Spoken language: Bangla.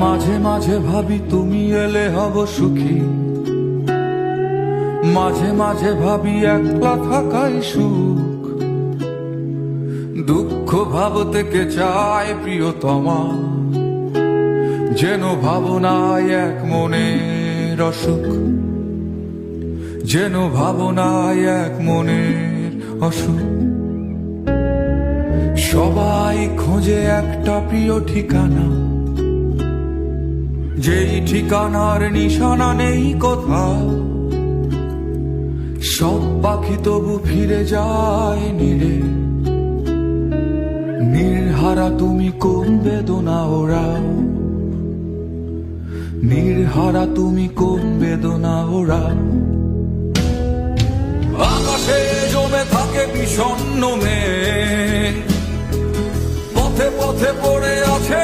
মাঝে মাঝে ভাবি তুমি এলে হব সুখী, মাঝে মাঝে ভাবি একলা থাকাই সুখ। দুঃখ ভাবতে কে চায় প্রিয়তমা, যেন ভাবনায় এক মনের অসুখ, যেন ভাবনায় এক মনের অসুখ। সবাই খোঁজে একটা প্রিয় ঠিকানা, যেই ঠিকানার নিশানা নেই কোথাও। সব পাখি তবু ফিরে যায় নীড়ে, নির্হারা তুমি কোন বেদনা ওরাও, নির্হারা তুমি কোন বেদনা ওরাও। আকাশে জমে থাকে বিষণ্ণ মেঘ, পথে পথে পড়ে আছে